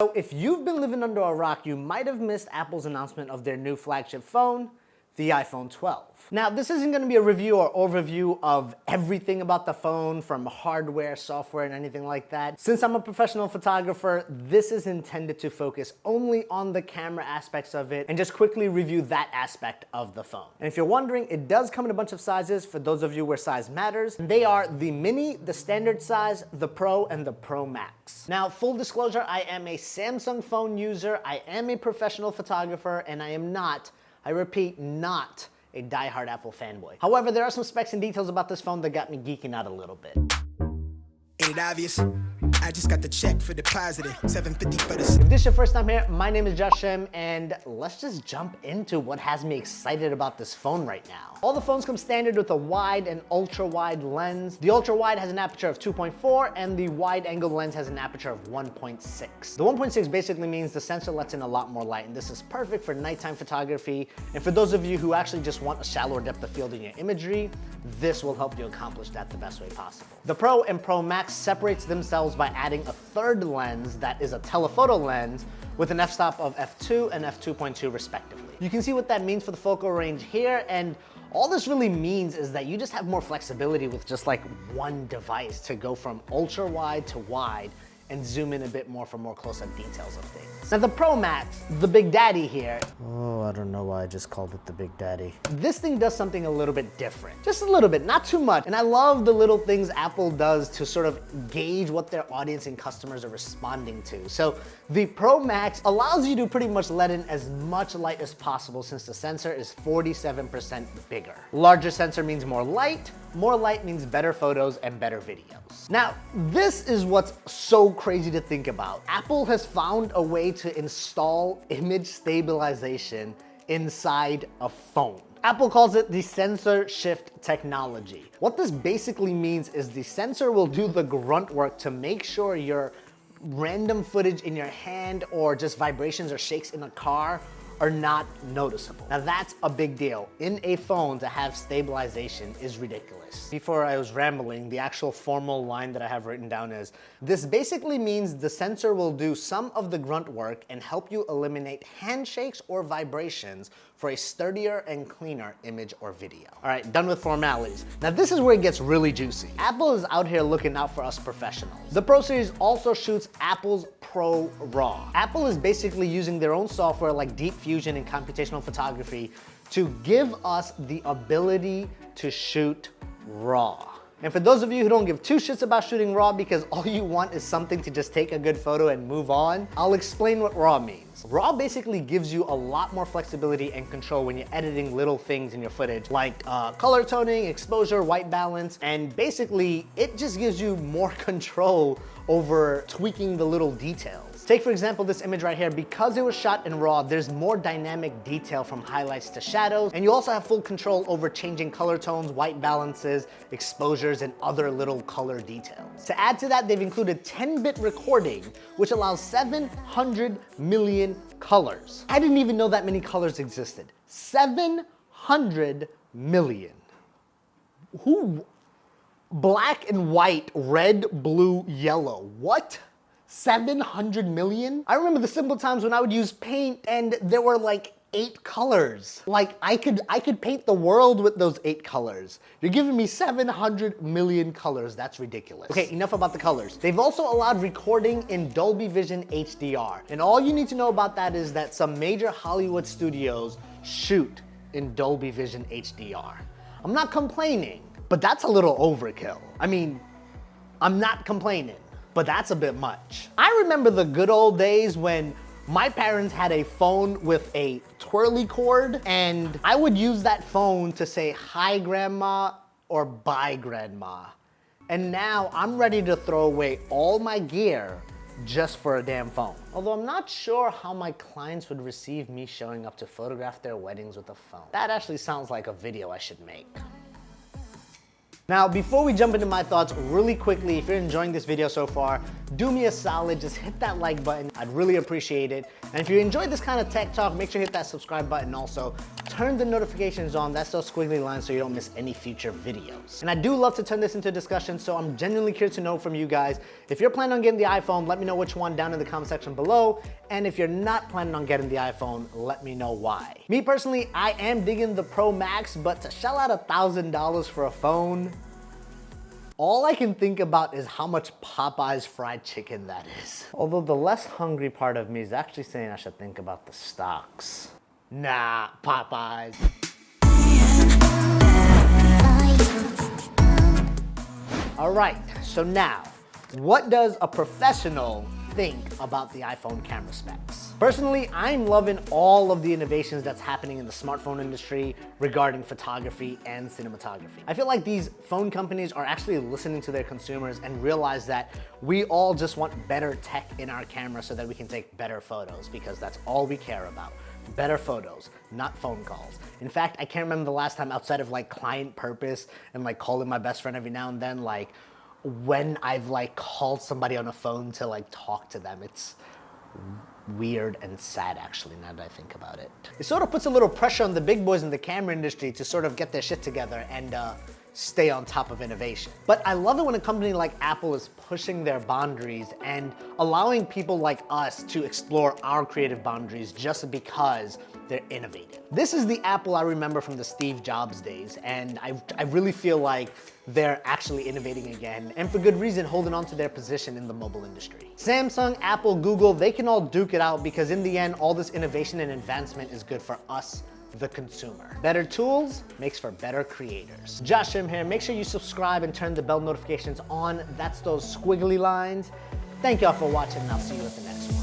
So if you've been living under a rock, you might have missed Apple's announcement of their new flagship phone, the iPhone 12. Now, this isn't going to be a review or overview of everything about the phone, from hardware, software, and anything like that. Since I'm a professional photographer, this is intended to focus only on the camera aspects of it and just quickly review that aspect of the phone. And if you're wondering, it does come in a bunch of sizes for those of you where size matters. They are the Mini, the standard size, the Pro, and the Pro Max. Now, full disclosure, I am a Samsung phone user, I am a professional photographer, and I am not, I repeat, not a die-hard Apple fanboy. However, there are some specs and details about this phone that got me geeking out a little bit. Ain't it obvious? I just got the check for depositing $750 for this. If this is your first time here, my name is Jashim, and let's just jump into what has me excited about this phone right now. All the phones come standard with a wide and ultra-wide lens. The ultra-wide has an aperture of 2.4, and the wide-angle lens has an aperture of 1.6. The 1.6 basically means the sensor lets in a lot more light, and this is perfect for nighttime photography. And for those of you who actually just want a shallower depth of field in your imagery, this will help you accomplish that the best way possible. The Pro and Pro Max separates themselves by adding a third lens that is a telephoto lens with an f-stop of f2 and f2.2 respectively. You can see what that means for the focal range here, and all this really means is that you just have more flexibility with just like one device to go from ultra wide to wide and zoom in a bit more for more close-up details of things. Now the Pro Max, the Big Daddy here. Oh, I don't know why I just called it the Big Daddy. This thing does something a little bit different. Just a little bit, not too much. And I love the little things Apple does to sort of gauge what their audience and customers are responding to. So the Pro Max allows you to pretty much let in as much light as possible since the sensor is 47% bigger. Larger sensor means more light means better photos and better videos. Now, this is what's so crazy to think about. Apple has found a way to install image stabilization inside a phone. Apple calls it the sensor shift technology. What this basically means is the sensor will do the grunt work to make sure your random footage in your hand or just vibrations or shakes in a car are not noticeable. Now that's a big deal. In a phone, to have stabilization is ridiculous. Before I was rambling, the actual formal line that I have written down is, this basically means the sensor will do some of the grunt work and help you eliminate handshakes or vibrations for a sturdier and cleaner image or video. All right, done with formalities. Now this is where it gets really juicy. Apple is out here looking out for us professionals. The Pro Series also shoots Apple's Pro RAW. Apple is basically using their own software like Deep Fusion and computational photography to give us the ability to shoot RAW. And for those of you who don't give two shits about shooting RAW because all you want is something to just take a good photo and move on, I'll explain what RAW means. RAW basically gives you a lot more flexibility and control when you're editing little things in your footage, like color toning, exposure, white balance, and basically it just gives you more control over tweaking the little details. Take for example this image right here. Because it was shot in RAW, there's more dynamic detail from highlights to shadows, and you also have full control over changing color tones, white balances, exposures, and other little color details. To add to that, they've included 10-bit recording, which allows 700 million colors. I didn't even know that many colors existed. 700 million. Who? Black and white, red, blue, yellow. What? 700 million? I remember the simple times when I would use paint and there were like 8 colors. Like I could paint the world with those 8 colors. You're giving me 700 million colors. That's ridiculous. Okay, enough about the colors. They've also allowed recording in Dolby Vision HDR. And all you need to know about that is that some major Hollywood studios shoot in Dolby Vision HDR. I'm not complaining, but that's a little overkill. I mean, I'm not complaining, but that's a bit much. I remember the good old days when my parents had a phone with a twirly cord, and I would use that phone to say hi grandma or bye grandma. And now I'm ready to throw away all my gear just for a damn phone. Although I'm not sure how my clients would receive me showing up to photograph their weddings with a phone. That actually sounds like a video I should make. Now, before we jump into my thoughts really quickly, if you're enjoying this video so far, do me a solid, just hit that like button. I'd really appreciate it. And if you enjoyed this kind of tech talk, make sure you hit that subscribe button also. Turn the notifications on, that's those squiggly lines so you don't miss any future videos. And I do love to turn this into a discussion, so I'm genuinely curious to know from you guys. If you're planning on getting the iPhone, let me know which one down in the comment section below. And if you're not planning on getting the iPhone, let me know why. Me personally, I am digging the Pro Max, but to shell out $1,000 for a phone, all I can think about is how much Popeye's fried chicken that is. Although the less hungry part of me is actually saying I should think about the stocks. Nah, Popeyes. All right, so now, what does a professional think about the iPhone camera specs? Personally, I'm loving all of the innovations that's happening in the smartphone industry regarding photography and cinematography. I feel like these phone companies are actually listening to their consumers and realize that we all just want better tech in our camera so that we can take better photos, because that's all we care about. Better photos, not phone calls. In fact, I can't remember the last time outside of like client purpose and like calling my best friend every now and then, like when I've like called somebody on a phone to like talk to them. It's weird and sad actually, now that I think about it. It sort of puts a little pressure on the big boys in the camera industry to sort of get their shit together and stay on top of innovation. But I love it when a company like Apple is pushing their boundaries and allowing people like us to explore our creative boundaries just because they're innovative. This is the Apple I remember from the Steve Jobs days, and I really feel like they're actually innovating again, and for good reason, holding on to their position in the mobile industry. Samsung, Apple, Google, they can all duke it out because in the end, all this innovation and advancement is good for us, the consumer. Better tools makes for better creators. Jashim here, make sure you subscribe and turn the bell notifications on. That's those squiggly lines. Thank y'all for watching, and I'll see you at the next one.